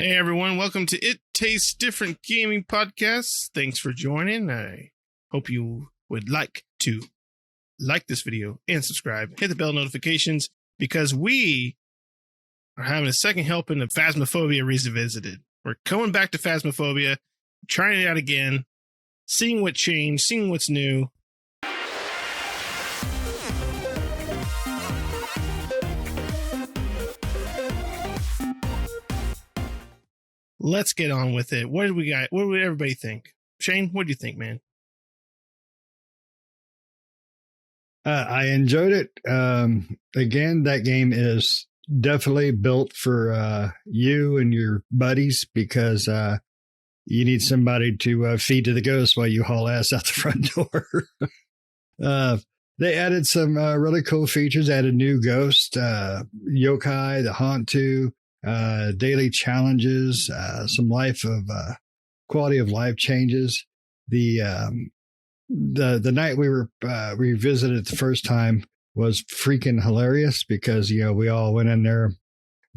Hey everyone, welcome to It Tastes Different Gaming Podcast. Thanks for joining. I hope you would like to like this video and subscribe. Hit the bell notifications because we are having a second helping of Phasmophobia Revisited. We're coming back to Phasmophobia, trying it out again, seeing what changed, seeing what's new. Let's get on with it. What did we got? What did everybody think? Shane, what do you think, man? I enjoyed it. Again, that game is definitely built for you and your buddies because you need somebody to feed to the ghost while you haul ass out the front door. They added some really cool features, added new ghost, yokai, the Hantu, daily challenges, some quality of life changes. The night we revisited the first time was freaking hilarious because, we all went in there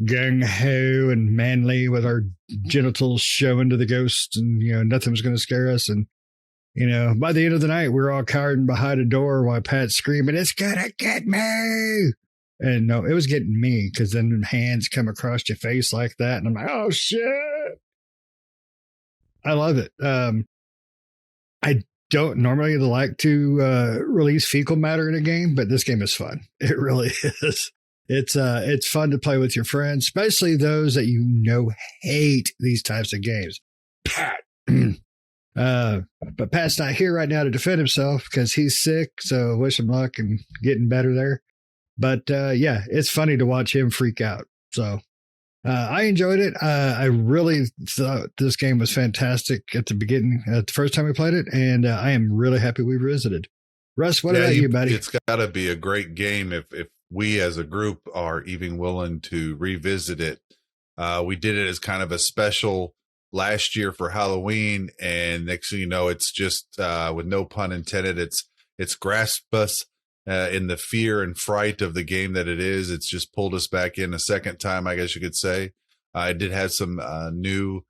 gung-ho and manly with our genitals showing to the ghost and, nothing was going to scare us. And, by the end of the night, we were all cowered behind a door while Pat's screaming, "It's going to get me." And no, it was getting me because then hands come across your face like that. And I'm like, oh, shit. I love it. I don't normally like to release fecal matter in a game, but this game is fun. It really is. It's fun to play with your friends, especially those that hate these types of games. Pat. But Pat's not here right now to defend himself because he's sick. So wish him luck and getting better there. But yeah, it's funny to watch him freak out. So I enjoyed it. I really thought this game was fantastic at the beginning, the first time we played it. And I am really happy we visited. Russ, what about you, buddy? It's got to be a great game if we as a group are even willing to revisit it. We did it as kind of a special last year for Halloween. And next thing you know, it's just, with no pun intended, it's grasped us. In the fear and fright of the game that it is, it's just pulled us back in a second time, I guess you could say. It did have some new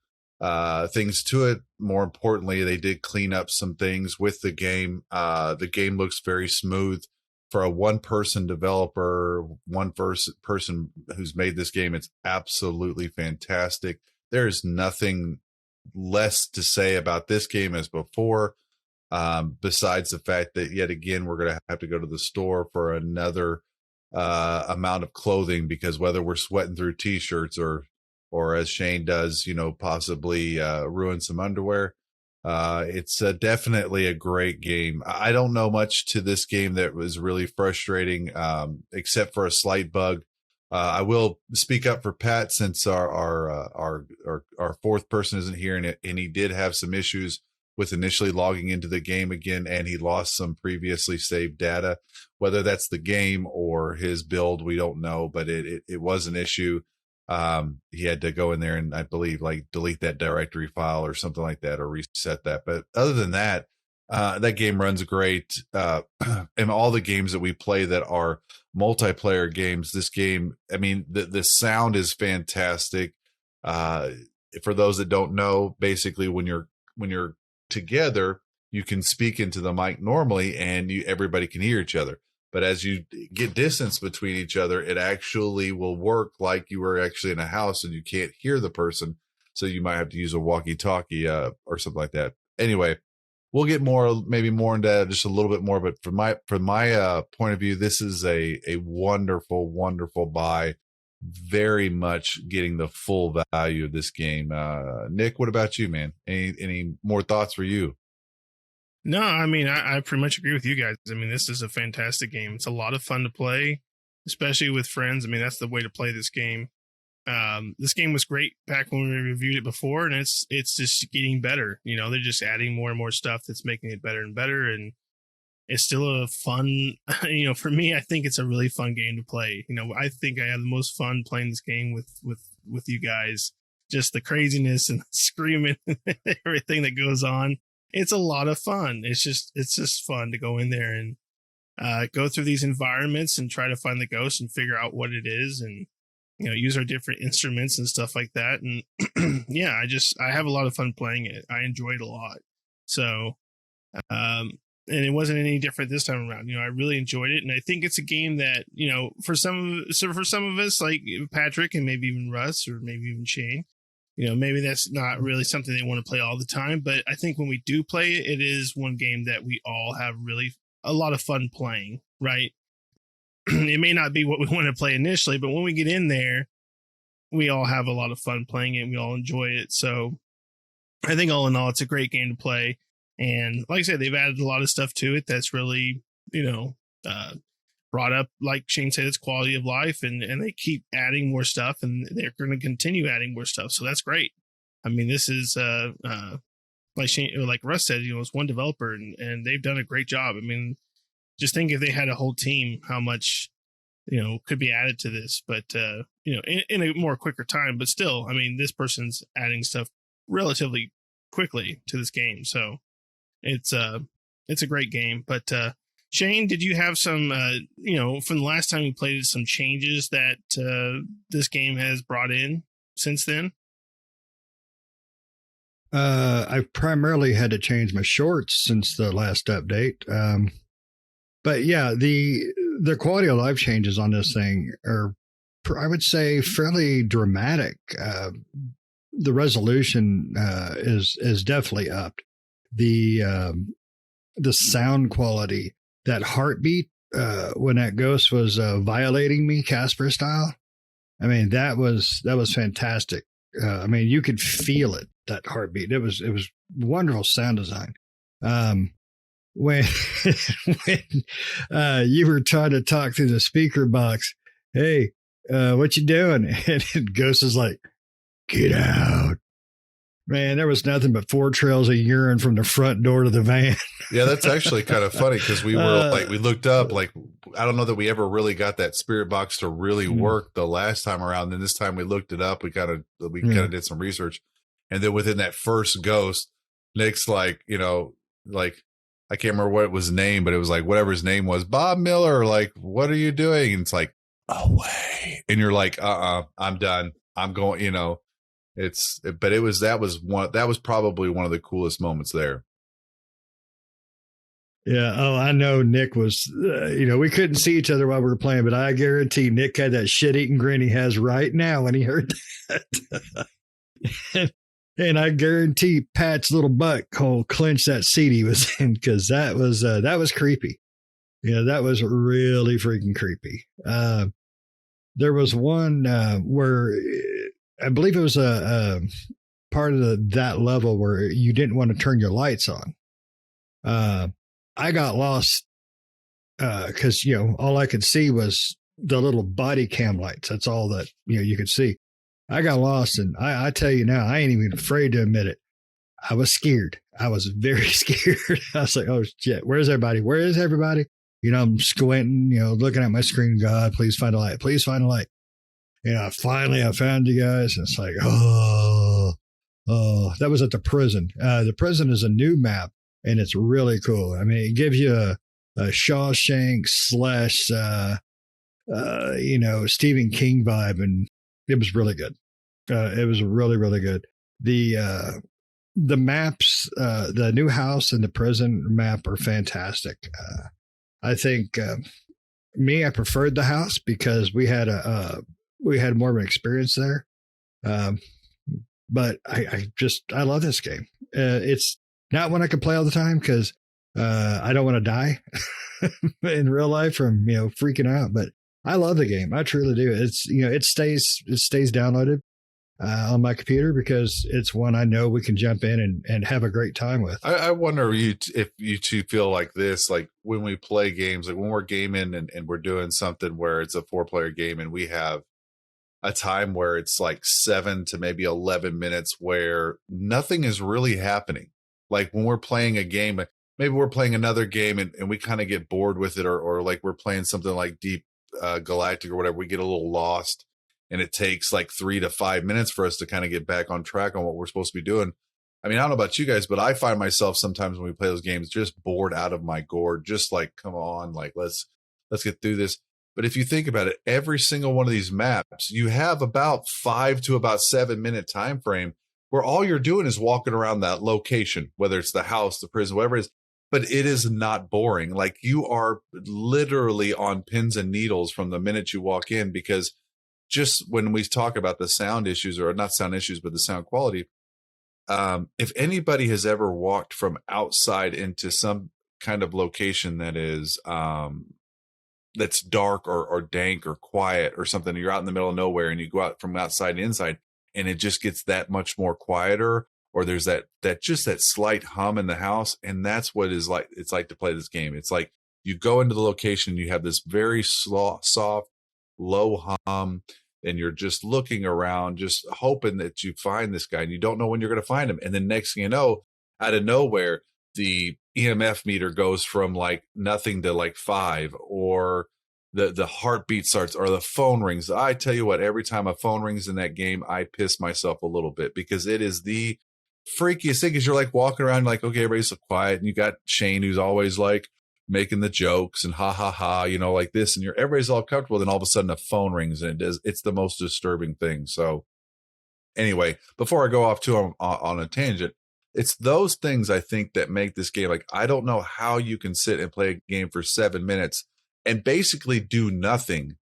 things to it. More importantly, they did clean up some things with the game. The game looks very smooth for a one-person developer, person who's made this game. It's absolutely fantastic. There's nothing less to say about this game as before. Besides the fact that yet again, we're going to have to go to the store for another amount of clothing because whether we're sweating through t-shirts or as Shane does, possibly ruin some underwear. It's definitely a great game. I don't know much to this game that was really frustrating, except for a slight bug. I will speak up for Pat since our fourth person isn't here and he did have some issues with initially logging into the game again, and he lost some previously saved data. Whether that's the game or his build, we don't know, but it was an issue. He had to go in there and I believe delete that directory file or something like that or reset that. But other than that, that game runs great. And all the games that we play that are multiplayer games, this game, I mean, the sound is fantastic. For those that don't know, basically when you're together, you can speak into the mic normally and everybody can hear each other. But as you get distance between each other, it actually will work like you were actually in a house and you can't hear the person. So you might have to use a walkie-talkie or something like that. Anyway, we'll get maybe more into that just a little bit more. But from my point of view, this is a wonderful, wonderful buy. Very much getting the full value of this game. Nick, what about you, man? Any more thoughts for you? No, I mean, I pretty much agree with you guys. I mean, this is a fantastic game. It's a lot of fun to play, especially with friends. I mean, that's the way to play this game. This game was great back when we reviewed it before, and it's just getting better. They're just adding more and more stuff that's making it better and better, and it's still a fun, for me, I think it's a really fun game to play. I think I had the most fun playing this game with you guys. Just the craziness and the screaming, everything that goes on. It's a lot of fun. It's just fun to go in there and go through these environments and try to find the ghost and figure out what it is. And use our different instruments and stuff like that. And yeah, I have a lot of fun playing it. I enjoy it a lot. So, and it wasn't any different this time around. I really enjoyed it, and I think it's a game that for some of us, like Patrick and maybe even Russ or maybe even Shane, maybe that's not really something they want to play all the time. But I think when we do play it, it is one game that we all have really a lot of fun playing. Right? It may not be what we want to play initially, but when we get in there, we all have a lot of fun playing it. And we all enjoy it. So I think all in all, it's a great game to play. And like I said, they've added a lot of stuff to it that's really, brought up, like Shane said, it's quality of life, and they keep adding more stuff, and they're going to continue adding more stuff. So that's great. I mean, this is like Shane, like Russ said, it's one developer, and they've done a great job. I mean, just think if they had a whole team, how much could be added to this, but in a more quicker time. But still, I mean, this person's adding stuff relatively quickly to this game, so it's a great game. But Shane, did you have some from the last time you played it, some changes that this game has brought in since then? I primarily had to change my shorts since the last update. But yeah, the quality of life changes on this thing are, I would say, fairly dramatic. The resolution is definitely upped. The sound quality, that heartbeat when that ghost was violating me, Casper style. I mean, that was fantastic. I mean, you could feel it, that heartbeat. It was wonderful sound design. When you were trying to talk through the speaker box, hey, what you doing? And Ghost is like, get out. Man, there was nothing but 4 trails of urine from the front door to the van. Yeah, that's actually kind of funny because we were we looked up, I don't know that we ever really got that spirit box to really work the last time around. Then this time we looked it up. We kind of did some research, and then within that first ghost, Nick's like, I can't remember what it was named, but it was like whatever his name was, Bob Miller. Like, what are you doing? And it's like, away, and you're like, I'm done. I'm going. That was probably one of the coolest moments there. Yeah. Oh, I know Nick was, we couldn't see each other while we were playing, but I guarantee Nick had that shit-eating grin he has right now when he heard that. And I guarantee Pat's little butthole clenched that seat he was in, because that was creepy. Yeah, that was really freaking creepy. There was one where I believe it was a part of that level where you didn't want to turn your lights on. I got lost because all I could see was the little body cam lights. That's all that you could see. I got lost, and I tell you now, I ain't even afraid to admit it. I was scared. I was very scared. I was like, oh shit, where's everybody? Where is everybody? I'm squinting, looking at my screen. God, please find a light. Please find a light. Finally I found you guys. And it's like, oh, that was at the prison. The prison is a new map, and it's really cool. I mean, it gives you a Shawshank / Stephen King vibe, and it was really good. It was really, really good. The maps, the new house and the prison map are fantastic. I think I preferred the house because we had more of an experience there. But I love this game. It's not one I can play all the time because I don't want to die in real life from freaking out. But I love the game. I truly do. It's it stays downloaded on my computer because it's one I know we can jump in and have a great time with. I wonder if you two feel like this, like when we play games, like when we're gaming and we're doing something where it's a 4-player game and we have a time where it's like 7 to maybe 11 minutes where nothing is really happening. Like when we're playing a game, maybe we're playing another game and we kind of get bored with it, or like we're playing something like Deep Galactic or whatever, we get a little lost and it takes like 3 to 5 minutes for us to kind of get back on track on what we're supposed to be doing. I mean, I don't know about you guys, but I find myself sometimes when we play those games just bored out of my gourd, just like, come on, like let's get through this. But if you think about it, every single one of these maps, you have about 5 to about 7 minute time frame where all you're doing is walking around that location, whether it's the house, the prison, whatever it is. But it is not boring. Like, you are literally on pins and needles from the minute you walk in, because just when we talk about the sound issues, or not sound issues, but the sound quality, if anybody has ever walked from outside into some kind of location that is that's dark or dank or quiet or something, you're out in the middle of nowhere and you go out from outside to inside and it just gets that much more quieter, or there's that just that slight hum in the house, and that's what it's like to play this game. It's like you go into the location, you have this very soft, low hum, and you're just looking around, just hoping that you find this guy, and you don't know when you're going to find him. And then next thing you know, out of nowhere, the EMF meter goes from like nothing to like 5, or the heartbeat starts, or the phone rings. I tell you what, every time a phone rings in that game, I piss myself a little bit, because it is the freakiest thing. Because you're like walking around like, okay, everybody's so quiet, and you got Shane who's always like making the jokes and ha ha ha, like this, and everybody's all comfortable. Then all of a sudden a phone rings, and it's the most disturbing thing. So anyway, before I go off too on a tangent, it's those things I think that make this game. Like, I don't know how you can sit and play a game for 7 minutes and basically do nothing,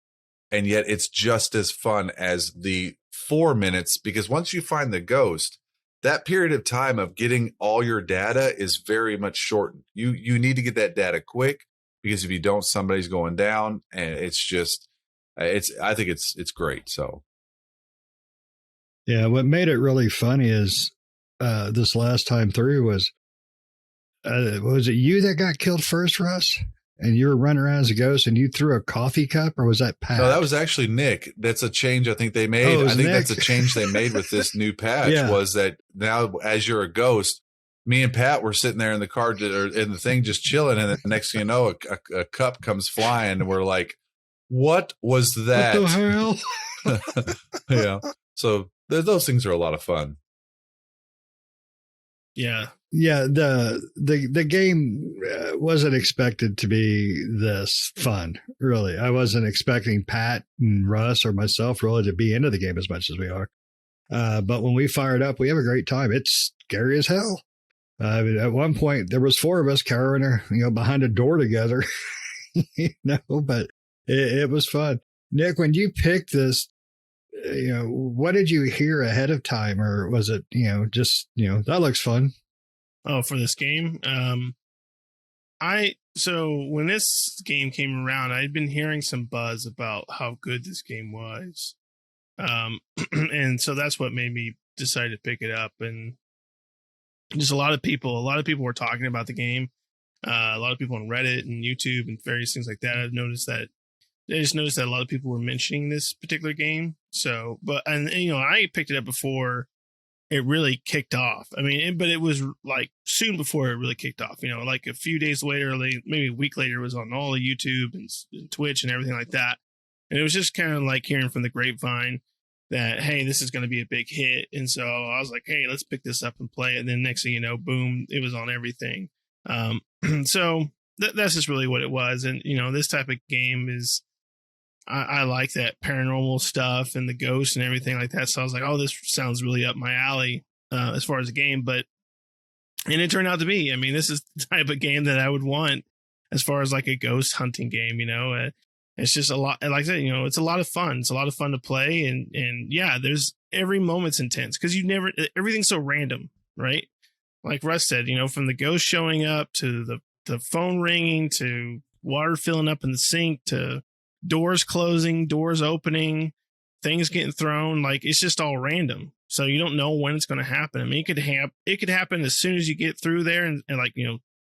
and yet it's just as fun as the 4 minutes, because once you find the ghost, that period of time of getting all your data is very much shortened. You need to get that data quick, because if you don't, somebody's going down, and it's just I think it's great. So Yeah, what made it really funny is this last time through was it you that got killed first, Russ? And you were running around as a ghost, and you threw a coffee cup, or was that Pat? No, that was actually Nick. That's a change I think they made. I think Nick. That's a change they made with this new patch. Yeah. Was that now, as you're a ghost, me and Pat were sitting there in the car or in the thing just chilling, and the next thing you know, a cup comes flying, and we're like, "What was that? What the hell?" Yeah. So those things are a lot of fun. Yeah. Yeah, the game wasn't expected to be this fun, really. I wasn't expecting Pat and Russ or myself really to be into the game as much as we are. But when we fired up, we have a great time. It's scary as hell. At one point, there was 4 of us carrying behind a door together, but it was fun. Nick, when you picked this, what did you hear ahead of time, or was it, just, that looks fun? Oh, for this game? So when this game came around, I'd been hearing some buzz about how good this game was. And so that's what made me decide to pick it up. And just a lot of people were talking about the game. A lot of people on Reddit and YouTube and various things like that. I just noticed that a lot of people were mentioning this particular game. So, I picked it up before it really kicked off. I mean, but it was like soon before it really kicked off, like a few days later, maybe a week later, it was on all of YouTube and Twitch and everything like that. And it was just kind of like hearing from the grapevine that, hey, this is going to be a big hit. And so I was like, hey, let's pick this up and play it. And then next thing you know, boom, it was on everything. So that's just really what it was. And, this type of game is, I like that paranormal stuff and the ghosts and everything like that. So I was like, oh, this sounds really up my alley as far as a game. And it turned out to be. I mean, this is the type of game that I would want as far as like a ghost hunting game. It's just a lot. Like I said, it's a lot of fun. It's a lot of fun to play. And yeah, there's every moment's intense because everything's so random, right? Like Russ said, from the ghost showing up to the phone ringing to water filling up in the sink to doors closing, doors opening, things getting thrown. Like, it's just all random. So you don't know when it's going to happen. I mean, it could happen as soon as you get through there and like,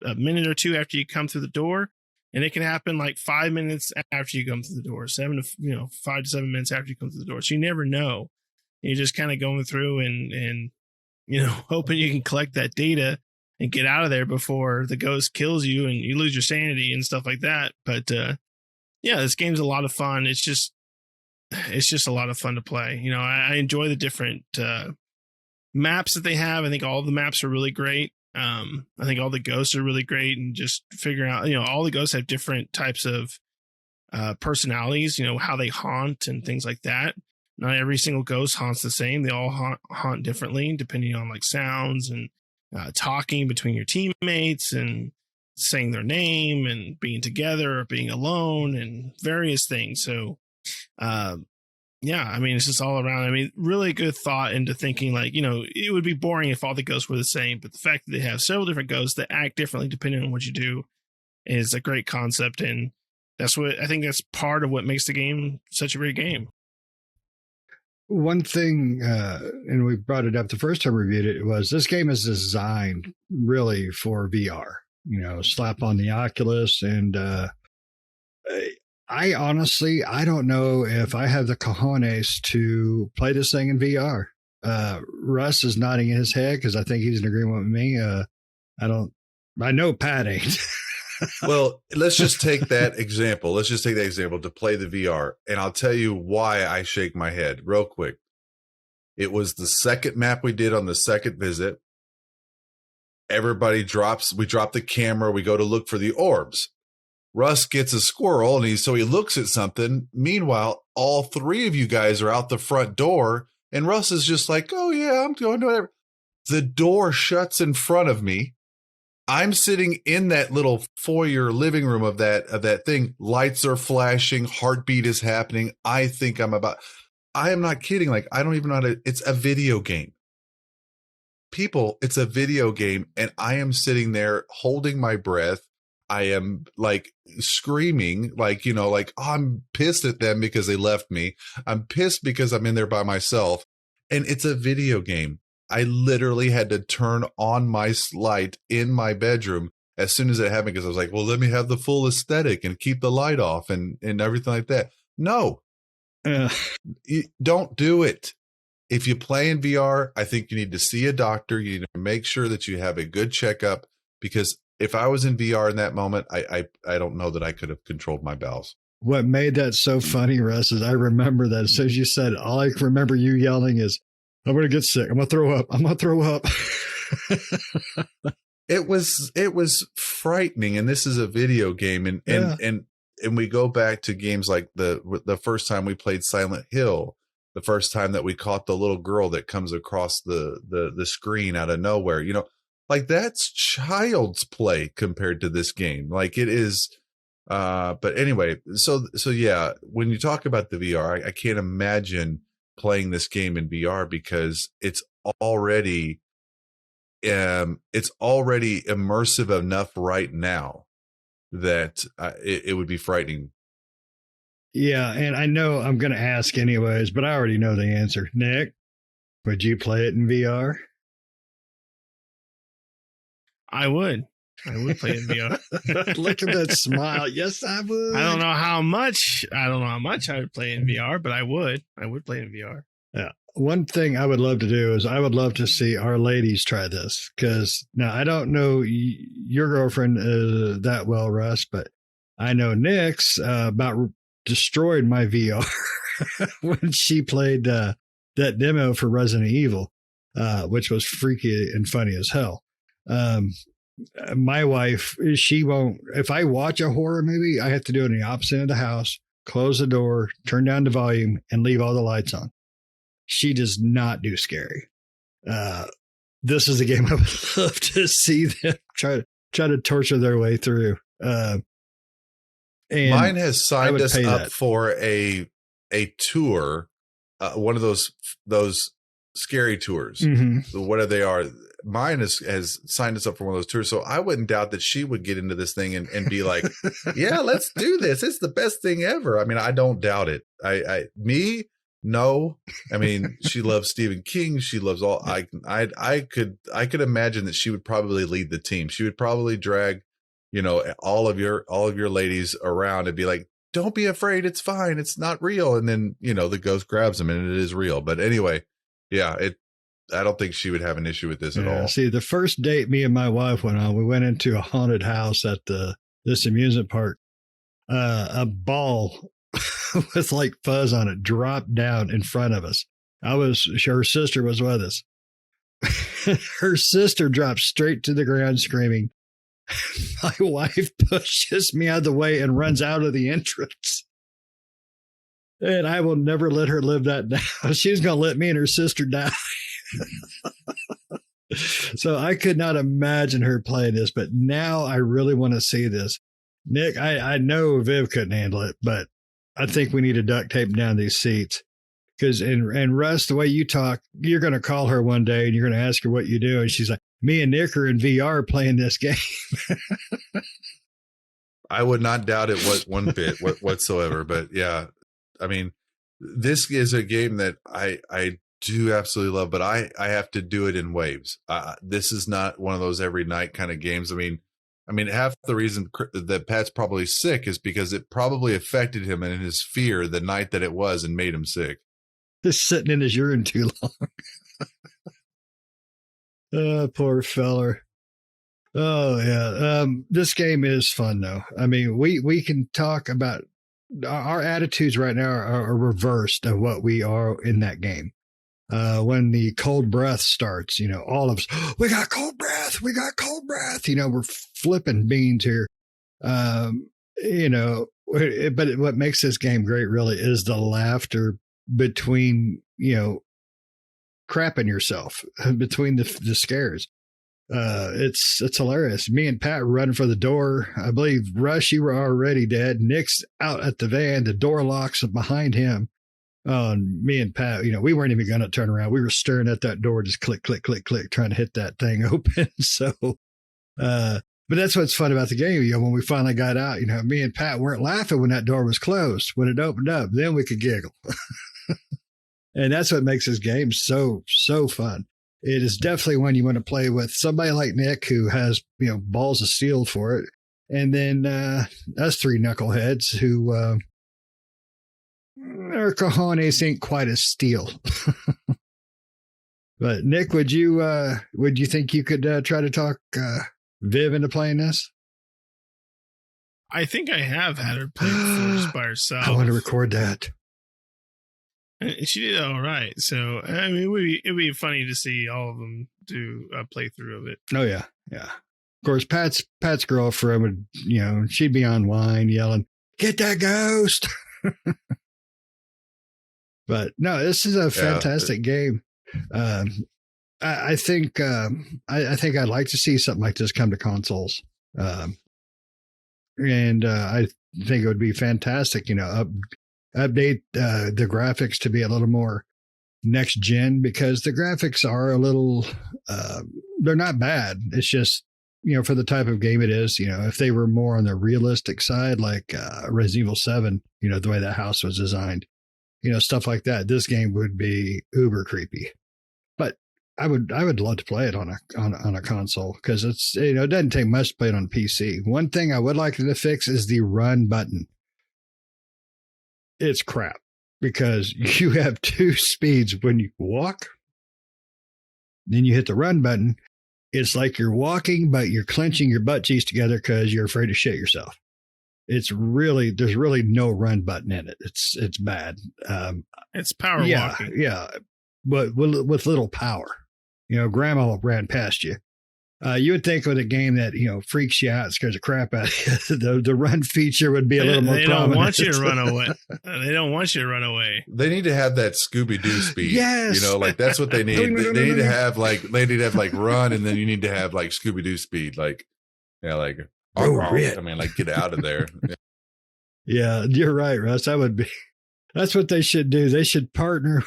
a minute or two after you come through the door. And it can happen like 5 minutes after you come through the door, 5 to 7 minutes after you come through the door. So you never know. You're just kind of going through and hoping you can collect that data and get out of there before the ghost kills you and you lose your sanity and stuff like that. But, yeah, this game's a lot of fun. It's just a lot of fun to play. I enjoy the different maps that they have. I think all the maps are really great. I think all the ghosts are really great, and just figuring out, all the ghosts have different types of personalities, how they haunt and things like that. Not every single ghost haunts the same. They all haunt differently depending on like sounds and talking between your teammates and saying their name and being together or being alone and various things. So, yeah, I mean, it's just all around. I mean, really good thought into thinking like, it would be boring if all the ghosts were the same, but the fact that they have several different ghosts that act differently depending on what you do is a great concept. And that's part of what makes the game such a great game. One thing, and we brought it up the first time we reviewed it, was this game is designed really for VR. Slap on the Oculus, and I honestly, I don't know if I have the cojones to play this thing in VR. Russ is nodding his head because I think he's in agreement with me. I know Pat ain't. Well, let's just take that example. To play the VR. And I'll tell you why I shake my head real quick. It was the second map we did on the second visit. We drop the camera. We go to look for the orbs. Russ gets a squirrel and he looks at something. Meanwhile, all three of you guys are out the front door and Russ is just like, oh yeah, I'm going to whatever. The door shuts in front of me. I'm sitting in that little foyer living room of that thing. Lights are flashing. Heartbeat is happening. I am not kidding. Like, I don't even know it's a video game. People, it's a video game. And I am sitting there holding my breath. I am like screaming, like, oh, I'm pissed at them because they left me. I'm pissed because I'm in there by myself. And it's a video game. I literally had to turn on my light in my bedroom as soon as it happened because I was like, well, let me have the full aesthetic and keep the light off and everything like that. No, don't do it. If you play in VR, I think you need to see a doctor. You need to make sure that you have a good checkup because if I was in VR in that moment, I don't know that I could have controlled my bowels. What made that so funny, Russ, is I remember that as soon as you said it, all I remember you yelling is, I'm going to get sick. I'm going to throw up. I'm going to throw up. It was frightening. And this is a video game. And we go back to games like the first time we played Silent Hill, the first time that we caught the little girl that comes across the screen out of nowhere, like that's child's play compared to this game. Like it is. But anyway, so yeah, when you talk about the VR, I can't imagine playing this game in VR because it's already immersive enough right now that it would be frightening. Yeah, and I know I'm going to ask anyways, but I already know the answer. Nick, would you play it in VR? I would play it in VR. Look at that smile. Yes, I would. I don't know how much I would play in VR, but I would play in VR. Yeah. One thing I would love to do is I would love to see our ladies try this because now I don't know your girlfriend that well, Russ, but I know Nick's about destroyed my VR when she played that demo for Resident Evil, which was freaky and funny as hell. My wife, she won't, if I watch a horror movie, I have to do it in the opposite end of the house, close the door, turn down the volume, and leave all the lights on. She does not do scary. This is a game I would love to see them try to torture their way through. And mine has signed us up for a tour, one of those scary tours. Mm-hmm. Whatever they are. Mine has signed us up for one of those tours. So I wouldn't doubt that she would get into this thing and be like, yeah, let's do this. It's the best thing ever. I mean, I don't doubt it. No. I mean, she loves Stephen King. She loves all. I could imagine that she would probably lead the team. She would probably drag, all of your ladies around and be like, don't be afraid. It's fine. It's not real. And then, the ghost grabs them and it is real. But anyway, yeah, I don't think she would have an issue with this at all. See, the first date me and my wife went on, we went into a haunted house at this amusement park. A ball with like fuzz on it dropped down in front of us. Her sister was with us. Her sister dropped straight to the ground screaming, My wife pushes me out of the way and runs out of the entrance. And I will never let her live that down. She's going to let me and her sister die. So I could not imagine her playing this, but now I really want to see this. Nick, I know Viv couldn't handle it, but I think we need to duct tape down these seats. Because, and Russ, the way you talk, you're going to call her one day and you're going to ask her what you do. And she's like, me and Nick are in VR playing this game. I would not doubt it one bit whatsoever. But yeah, I mean, this is a game that I do absolutely love, but I have to do it in waves. This is not one of those every night kind of games. I mean, half the reason that Pat's probably sick is because it probably affected him in his fear the night that it was and made him sick. Just sitting in his urine too long. Oh, poor feller. Oh, yeah. This game is fun, though. I mean, we can talk about our attitudes right now are reversed of what we are in that game. When the cold breath starts, all of us, we got cold breath. We got cold breath. We're flipping beans here. But what makes this game great really is the laughter between, crapping yourself between the scares. It's hilarious. Me and Pat were running for the door. I believe, Rush, you were already dead. Nick's out at the van. The door locks behind him. And me and Pat, we weren't even going to turn around. We were staring at that door, just click, click, click, click, trying to hit that thing open. So, but that's what's fun about the game. When we finally got out, me and Pat weren't laughing when that door was closed. When it opened up, then we could giggle. And that's what makes this game so fun. It is definitely one you want to play with somebody like Nick who has, balls of steel for it. And then us three knuckleheads who our cojones ain't quite as steel. But Nick, would you think you could try to talk Viv into playing this? I think I have had her play before just by herself. I want to record that. And she did all right. So, I mean, it'd be funny to see all of them do a playthrough of it. Oh, yeah. Yeah. Of course, Pat's girlfriend would, she'd be online yelling, "Get that ghost." But no, this is a fantastic game. I think I'd like to see something like this come to consoles. And I think it would be fantastic, update the graphics to be a little more next gen, because the graphics are a little, they're not bad. It's just, for the type of game it is, if they were more on the realistic side, like Resident Evil 7, the way that house was designed, stuff like that, this game would be uber creepy. But I would love to play it on a console, because it's, it doesn't take much to play it on PC. One thing I would like to fix is the run button. It's crap, because you have two speeds when you walk, then you hit the run button. It's like you're walking, but you're clenching your butt cheeks together because you're afraid to shit yourself. There's really no run button in it. It's bad. It's power walking. Yeah. But with little power, grandma ran past you. You would think with a game that, freaks you out, scares the crap out of you, the run feature would be a little more prominent. They don't want you to run away. They don't want you to run away. They need to have that Scooby-Doo speed. Yes. That's what they need. They need to have like run, and then you need to have like Scooby-Doo speed. Like, like get out of there. Yeah, you're right, Russ. That's what they should do. They should partner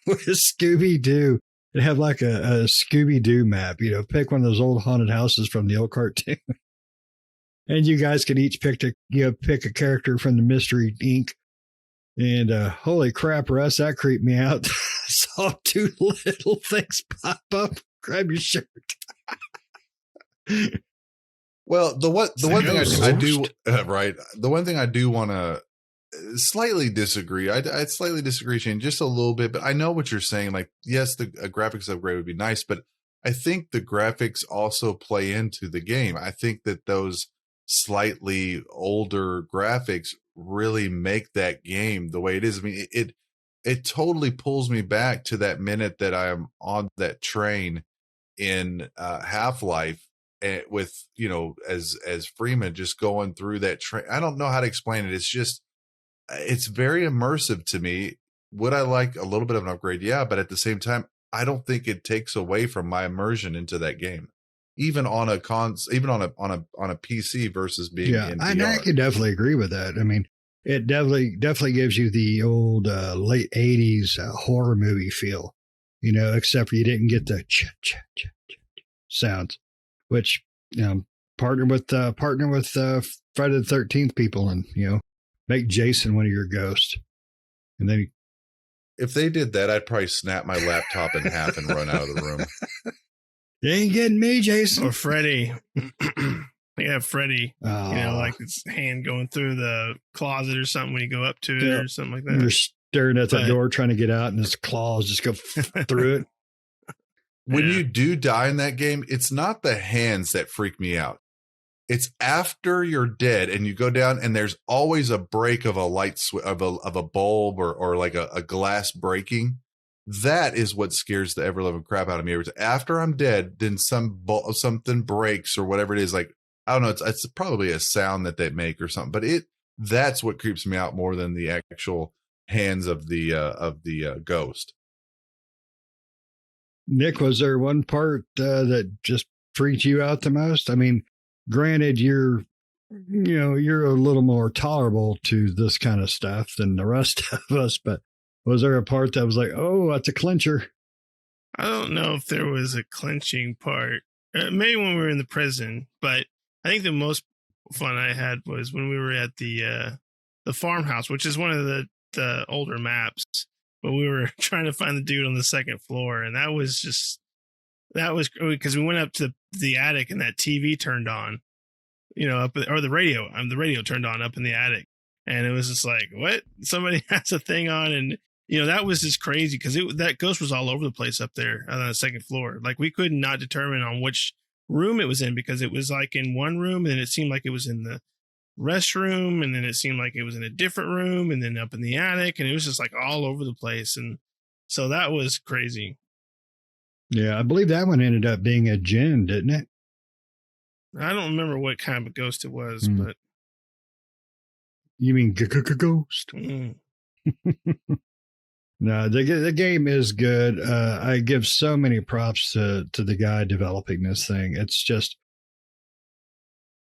with Scooby-Doo and have like a Scooby-Doo map, pick one of those old haunted houses from the old cartoon. And you guys can each pick a character from the Mystery Inc. And holy crap, Russ, that creeped me out. Saw two little things pop up. Grab your shirt. Well, the one thing I do right. The one thing I do want to slightly disagree. I'd slightly disagree, Shane, just a little bit. But I know what you're saying. Like, yes, a graphics upgrade would be nice, but I think the graphics also play into the game. I think that those slightly older graphics really make that game the way it is. I mean, it totally pulls me back to that minute that I am on that train in Half-Life, with, as Freeman just going through that train. I don't know how to explain it. It's just, it's very immersive to me. Would I like a little bit of an upgrade? Yeah, but at the same time, I don't think it takes away from my immersion into that game, even on a PC versus being in VR. I can definitely agree with that. I mean, it definitely gives you the old late '80s horror movie feel, except for you didn't get the sounds, which partner with Friday the 13th people, and make Jason one of your ghosts, and then. If they did that, I'd probably snap my laptop in half and run out of the room. You ain't getting me, Jason. Or Freddy. Yeah, Freddy. Like his hand going through the closet or something when you go up to it or something like that. You're staring at the door trying to get out, and his claws just go through it. When you do die in that game, it's not the hands that freak me out. It's after you're dead and you go down, and there's always a break of a light of a bulb or like a glass breaking. That is what scares the ever loving crap out of me. After I'm dead, then something breaks or whatever it is. Like, I don't know. It's probably a sound that they make or something. But that's what creeps me out more than the actual hands of the ghost. Nick, was there one part that just freaked you out the most? I mean, granted, you're a little more tolerable to this kind of stuff than the rest of us, but was there a part that was like, oh, that's a clincher? I don't know if there was a clinching part. Maybe when we were in the prison, but I think the most fun I had was when we were at the farmhouse, which is one of the older maps. But we were trying to find the dude on the second floor, and that was because we went up to the attic and that TV turned on, or the radio turned on up in the attic, and it was just like, what? Somebody has a thing on, and that was just crazy because that ghost was all over the place up there on the second floor. Like, we could not determine on which room it was in, because it was like in one room, and it seemed like it was in the restroom, and then it seemed like it was in a different room, and then up in the attic, and it was just like all over the place. And so that was crazy. Yeah, I believe that one ended up being a djinn, didn't it? I don't remember what kind of ghost it was, but you mean ghost? No, the game is good. I give so many props to the guy developing this thing. It's just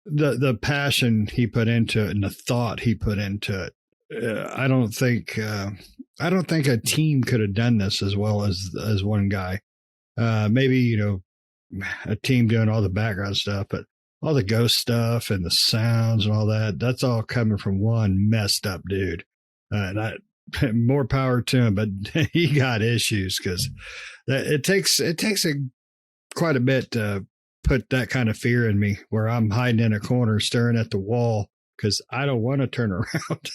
the passion he put into it and the thought he put into it. I don't think a team could have done this as well as one guy. Maybe a team doing all the background stuff, but all the ghost stuff and the sounds and all that's all coming from one messed up dude. And more power to him, but he got issues because it takes quite a bit to put that kind of fear in me, where I'm hiding in a corner staring at the wall because I don't want to turn around.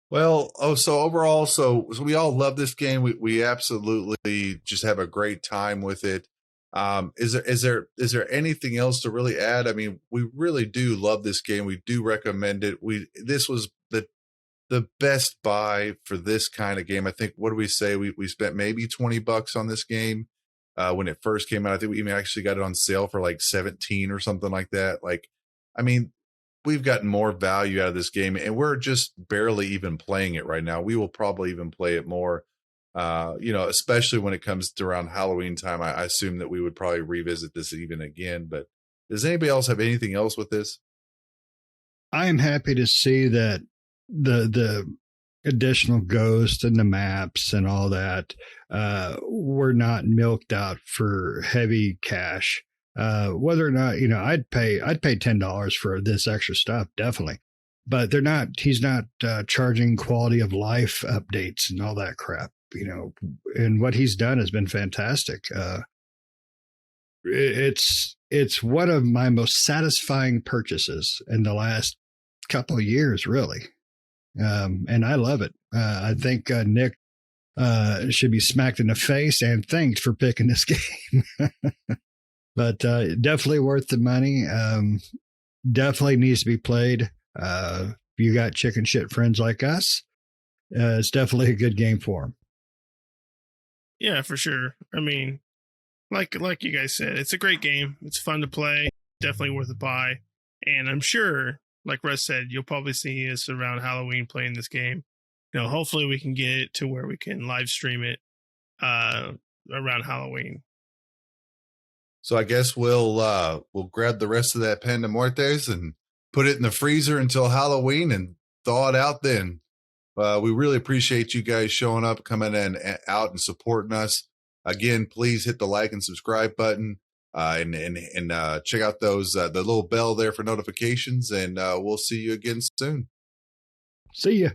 Well, so overall, so we all love this game. We absolutely just have a great time with it. Is there anything else to really add? I mean, we really do love this game. We do recommend it. This was the best buy for this kind of game. I think, what do we say? We spent maybe $20 on this game when it first came out. I think we even actually got it on sale for like 17 or something like that. Like, I mean, we've gotten more value out of this game, and we're just barely even playing it right now. We will probably even play it more, especially when it comes to around Halloween time. I assume that we would probably revisit this even again. But does anybody else have anything else with this? I am happy to see that the additional ghosts and the maps and all that were not milked out for heavy cash. Whether or not, I'd pay $10 for this extra stuff, definitely. But he's not charging quality of life updates and all that crap, and what he's done has been fantastic. It's one of my most satisfying purchases in the last couple of years, really. And I love it. I think Nick should be smacked in the face and thanked for picking this game. But definitely worth the money. Definitely needs to be played. If you got chicken shit friends like us, it's definitely a good game for them. Yeah, for sure. I mean, like you guys said, it's a great game. It's fun to play. Definitely worth a buy. And I'm sure, like Russ said, you'll probably see us around Halloween playing this game. Hopefully we can get it to where we can live stream it around Halloween. So I guess we'll grab the rest of that Panda Muertes and put it in the freezer until Halloween and thaw it out then. We really appreciate you guys showing up, coming in out and supporting us. Again, please hit the like and subscribe button, and check out those the little bell there for notifications. And we'll see you again soon. See ya.